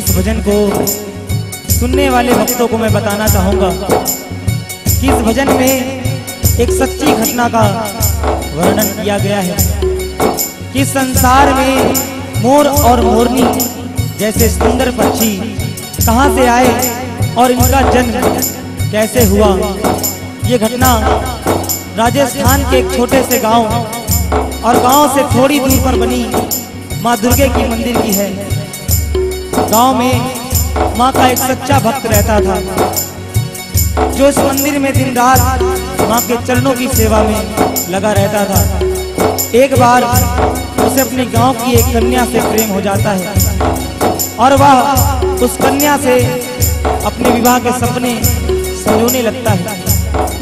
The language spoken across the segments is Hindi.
इस भजन को सुनने वाले भक्तों को मैं बताना चाहूँगा कि इस भजन में एक सच्ची घटना का वर्णन किया गया है कि संसार में मोर और मोरनी जैसे सुंदर पक्षी कहाँ से आए और इनका जन्म कैसे हुआ। ये घटना राजस्थान के एक छोटे से गांव और गांव से थोड़ी दूर पर बनी माँ दुर्गे की मंदिर की है। गांव में माँ का एक सच्चा भक्त रहता था जो इस मंदिर में दिन रात माँ के चरणों की सेवा में लगा रहता था। एक बार उसे अपने गांव की एक कन्या से प्रेम हो जाता है और वह उस कन्या से अपने विवाह के सपने संजोने लगता है,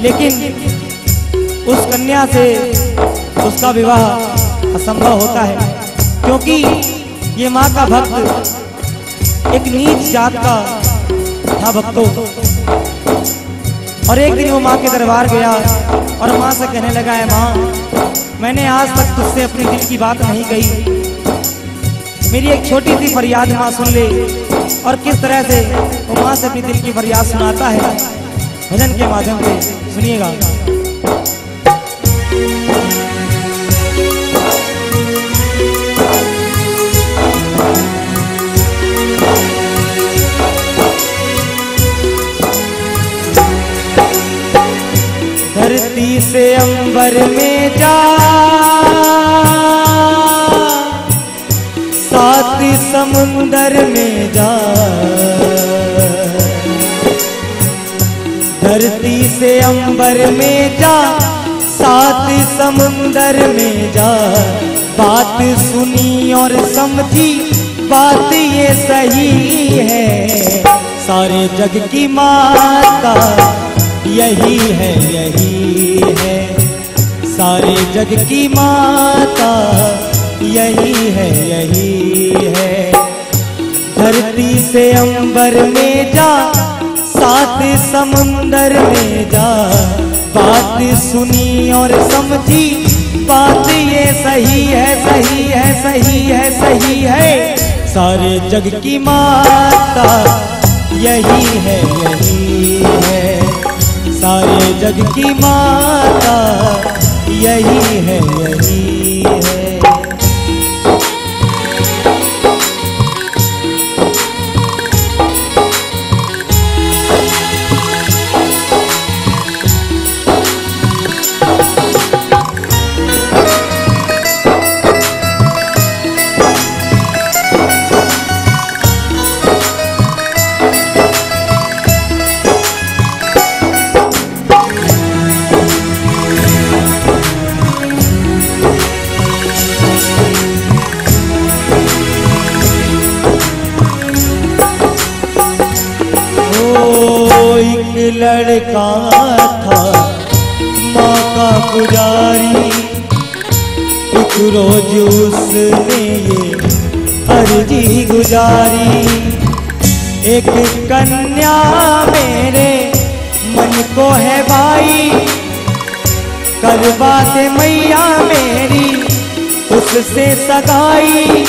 लेकिन उस कन्या से उसका विवाह असंभव होता है क्योंकि ये माँ का भक्त एक नीच जात का था भक्तों। और एक दिन वो माँ के दरबार गया और माँ से कहने लगा है, माँ मैंने आज तक तुझसे अपने दिल की बात नहीं कही, मेरी एक छोटी सी फरियाद माँ सुन ले। और किस तरह से वो माँ से अपनी दिल की फरियाद सुनाता है भजन के माध्यम से, सुनिएगा। धरती से अंबर में जा, सात समुंदर में जा, धरती से अंबर में जा, सात समुंदर में जा, बात सुनी और समझी बात ये सही है, सारे जग की माता यही है, यही है, सारे जग की माता यही है, यही है। धरती से अंबर में जा, सात समुंदर में जा, बात सुनी और समझी बात ये सही है, सही है, सही है, सही है, सारे जग की माता यही है, यही है, सारे जग की माता यही है, यही है। लड़का था माँ का पुजारी, एक रोज उसने ये अर्जी गुजारी, एक कन्या मेरे मन को है भाई, करवा दे मैया मेरी उससे सगाई,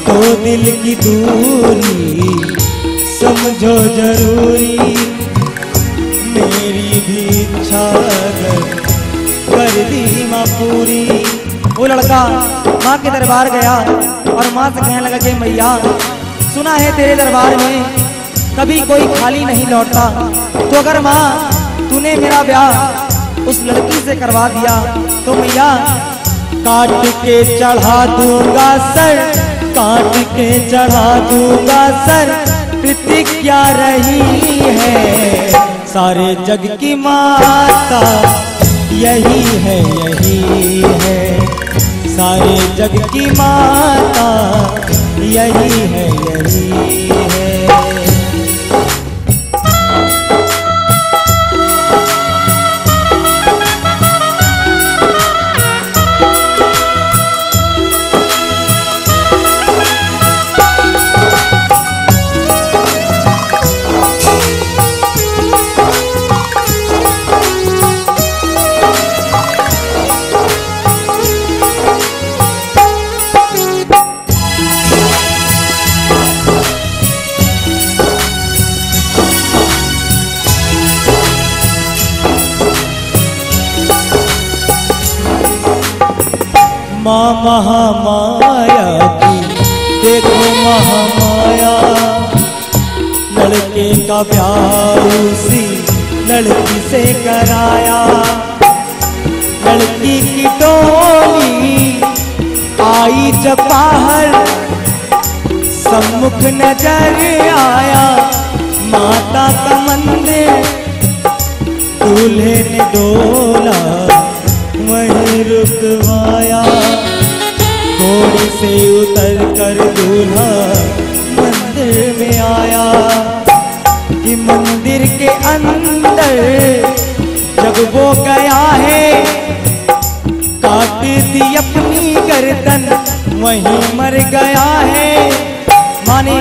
दो दिल की दूरी समझो जरूरी, मेरी भी इच्छा कर दी माँ पूरी। वो लड़का माँ के दरबार गया और माँ से कहने लगा कि मैया सुना है तेरे दरबार में कभी कोई खाली नहीं लौटता, तो अगर माँ तूने मेरा ब्याह उस लड़की से करवा दिया तो मैया काट के चढ़ा दूंगा सर, काट के चढ़ा दूंगा सर, प्रतिज्ञा रही है, सारे जग की माता यही है, यही है, सारे जग की माता यही है, यही है। माँ महामाया की देखो महामाया, लड़के का ब्याह उसी लड़की से कराया। लड़की की डोली आई जब बाहर, सम्मुख नजर आया माता का मंदिर। दूल्हे ने डोला वहीं रुकवाया, घोड़ी से उतर कर दूल्हा मंदिर में आया। कि मंदिर के अंदर जब वो गया है, काट दी अपनी गर्दन वहीं मर गया है। माने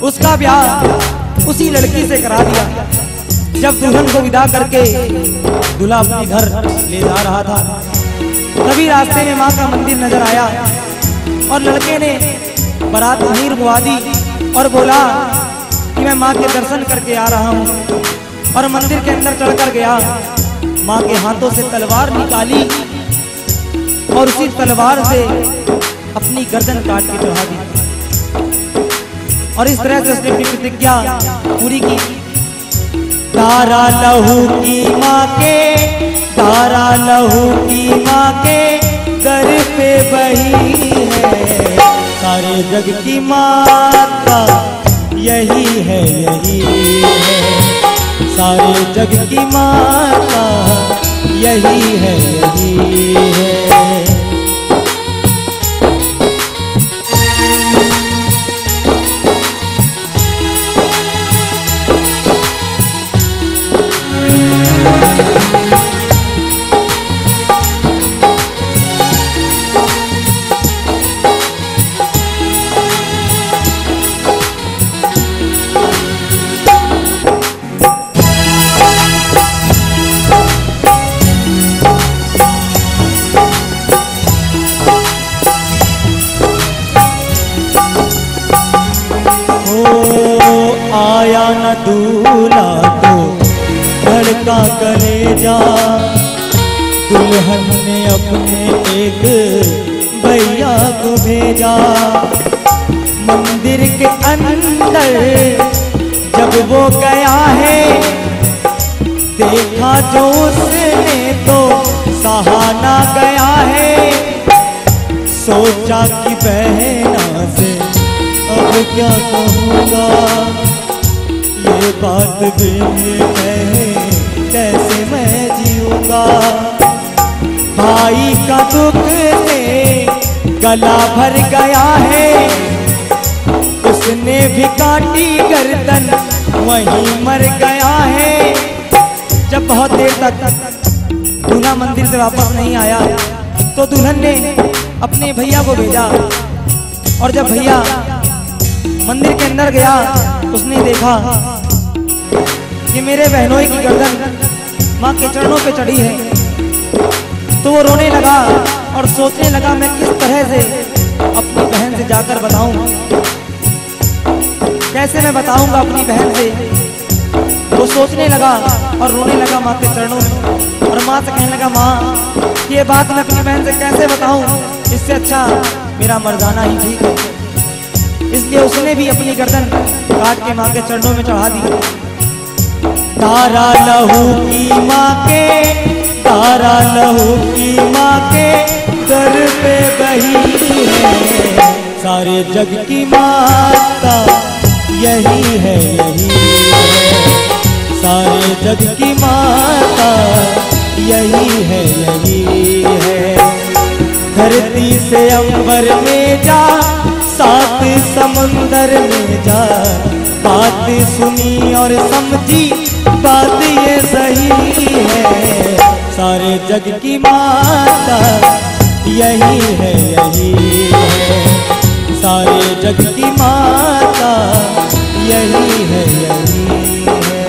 उसका ब्याह उसी लड़की से करा दिया। जब दुल्हन को विदा करके दूल्हा अपने घर ले जा रहा था, तभी रास्ते में माँ का मंदिर नजर आया और लड़के ने बारात वहीं रुकवा दी और बोला कि मैं माँ के दर्शन करके आ रहा हूँ। और मंदिर के अंदर चढ़कर गया, माँ के हाथों से तलवार निकाली और उसी तलवार से अपनी गर्दन काट के चढ़ा दी। और इस तरह से उसने अपनी प्रतिज्ञा पूरी की। धारा लहू की माँ के, धारा लहू की माँ के दर पे बही है। सारे जग की माता यही है, यही है। सारे जग की माता यही है, यही है। आया न दूल्हा तो धड़का कलेजा, दुल्हन ने अपने एक भैया को भेजा। मंदिर के अंदर जब वो गया है, देखा जो उसने तो सहाना गया है। सोचा कि बहना से अब क्या कहूँगा, ये बात भी कहे कैसे मैं जीऊँगा। भाई का दुख से गला भर गया है, उसने भी काटी गर्दन वहीं मर गया है। जब बहुत देर तक दूल्हा मंदिर से वापस नहीं आया, तो दुल्हन ने अपने भैया को भेजा। और जब भैया मंदिर के अंदर गया, उसने देखा कि मेरे बहनोई की गर्दन माँ के चरणों पे चढ़ी है। तो वो रोने लगा और सोचने लगा मैं किस तरह से अपनी बहन से जाकर बताऊं, कैसे मैं बताऊंगा अपनी बहन से। वो सोचने लगा और रोने लगा माँ के चरणों में, और माँ से कहने लगा माँ ये बात मैं अपनी बहन से कैसे बताऊं, इससे अच्छा मेरा मर जाना ही ठीक है। इसलिए उसने भी अपनी गर्दन काट के माँ के चरणों में चढ़ा दी। धारा लहू की माँ के, धारा लहू की माँ के दर पे बही है। सारे जग की माता यही है, यही है। सारे जग की माता यही है, यही है। धरती से अंबर में जा, सात समुंदर में जा, बात सुनी और समझी बात ये सही है। सारे जग की माता यही है, यही है। सारे जग की माता यही है, यही है।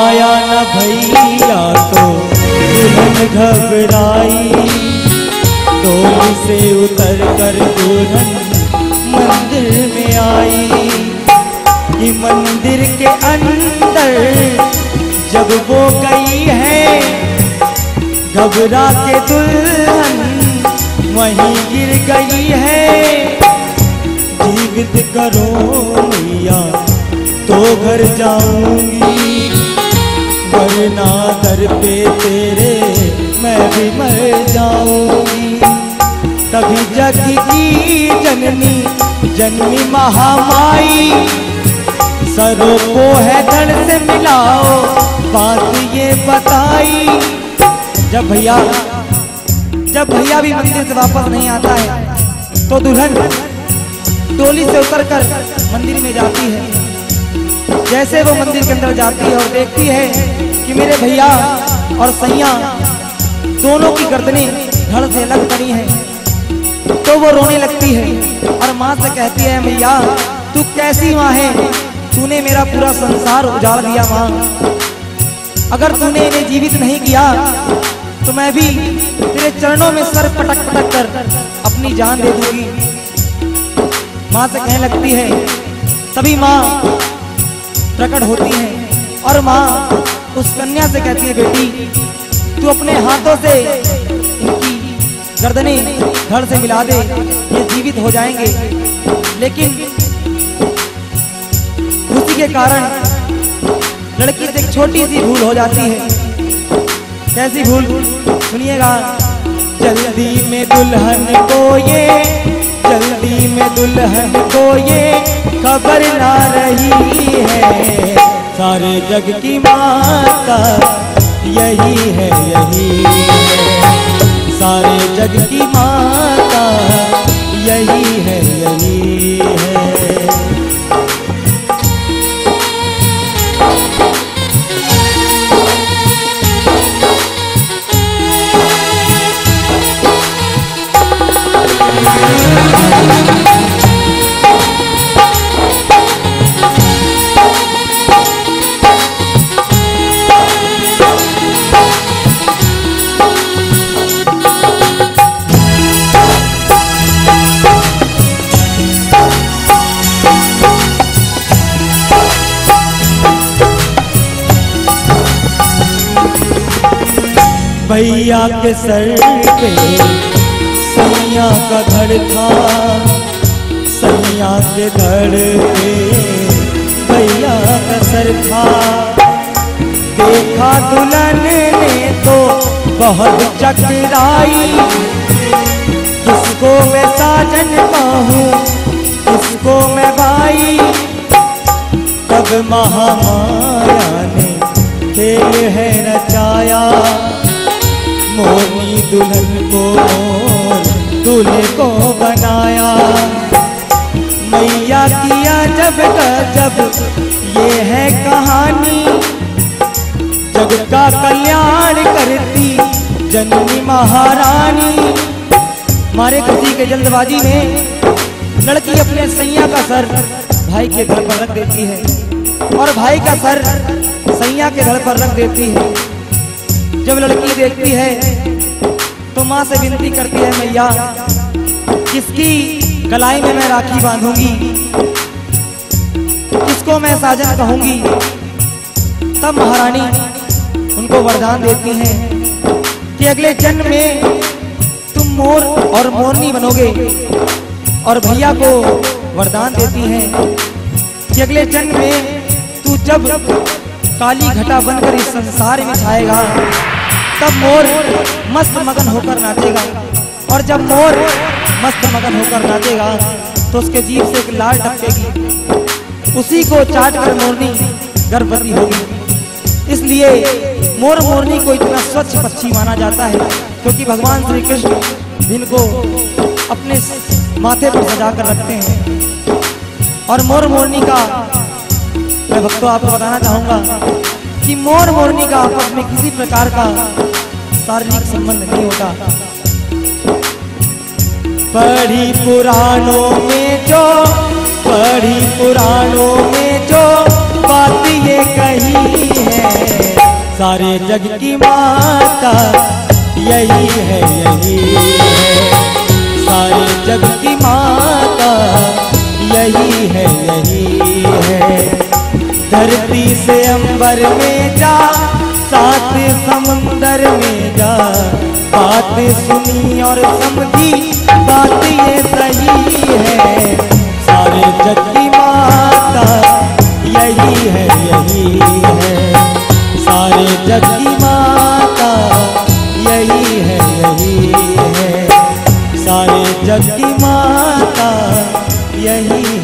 आया न भैया तो दुल्हन घबराई, डोली से उतर कर दुल्हन मंदिर में आई। कि मंदिर के अंदर जब वो गई है, घबरा के दुल्हन वहीं गिर गई है। जीवित करो मैया तो घर जाऊंगी, वरना दर पे तेरे मैं भी मर जाऊंगी। तभी जग की जननी जन्मी महामाई, सरों को है धड़ से मिलाओ बात ये बताई। जब भैया भी मंदिर से वापस नहीं आता है तो दुल्हन डोली से उतरकर मंदिर में जाती है। जैसे वो मंदिर के अंदर जाती है और देखती है कि मेरे भैया और सैया दोनों की गर्दनें धड़ से अलग पड़ी हैं, तो वो रोने लगती है और माँ से कहती है, मैया तू कैसी माँ है, तूने मेरा पूरा संसार उजाड़ दिया माँ। अगर तूने इन्हें जीवित नहीं किया तो मैं भी तेरे चरणों में सर पटक पटक कर अपनी जान दे दूंगी। माँ से कहने लगती है। तभी माँ प्रकट होती है और माँ उस कन्या से कहती है, बेटी तू अपने हाथों से इनकी गर्दनें धड़ से मिला दे, ये जीवित हो जाएंगे। लेकिन उसी के कारण लड़की से एक छोटी सी भूल हो जाती है। कैसी भूल, सुनिएगा। जल्दी में दुल्हन को ये खबर ना रही है, सारे जग की माता यही है, सारे जग की माता यही है। भैया के सर पे सैया का धड़ था, सैया के धड़ पे भैया का सर था। देखा दुल्हन ने तो बहुत चकराई, किसको मैं साजन कहूँ किसको मैं भाई। तब महामाया ने खेल है रचाया, मोरनी दुल्हन को दूल्हे को बनाया। मैया किया जब गजब ये है कहानी, जग का कल्याण करती जननी महारानी। मारे खुशी के जल्दबाजी में लड़की अपने सैया का सर भाई के धड़ पर रख देती है और भाई का सर सैया के धड़ पर रख देती है। जब लड़की देखती है तो माँ से विनती करती है, मैया किसकी कलाई में मैं राखी बांधूंगी, किसको मैं साजन कहूंगी। तब महारानी उनको वरदान देती हैं कि अगले जन्म में तुम मोर और मोरनी बनोगे। और भैया को वरदान देती हैं कि अगले जन्म में तू जब काली घटा बनकर इस संसार में छाएगा तब मोर मस्त मगन होकर नाचेगा। और जब मोर मस्त मगन होकर नाचेगा तो उसके जीभ से एक लाल टपकेगी, उसी को चाट कर मोरनी गर्भवती होगी। इसलिए मोर मोरनी को इतना स्वच्छ पक्षी माना जाता है क्योंकि भगवान श्री कृष्ण जिनको अपने माथे पर सजा कर रखते हैं। और मोर मोरनी का मैं भक्तों आपको बताना चाहूंगा कि मोर मोरनी का आपस में किसी प्रकार का शारीरिक संबंध नहीं होता। पढ़ी पुराणों में जो बात ये कही है, सारे जग की माता यही है, यही है। सारे जग की माता यही है, यही है। धरती से अंबर में जा, सात समुंदर में जा, बात सुनी और समझी, बात ये सही है। सारे जग की माता यही है, यही है। सारे जग की माता यही है, यही है। सारे जग की माता यही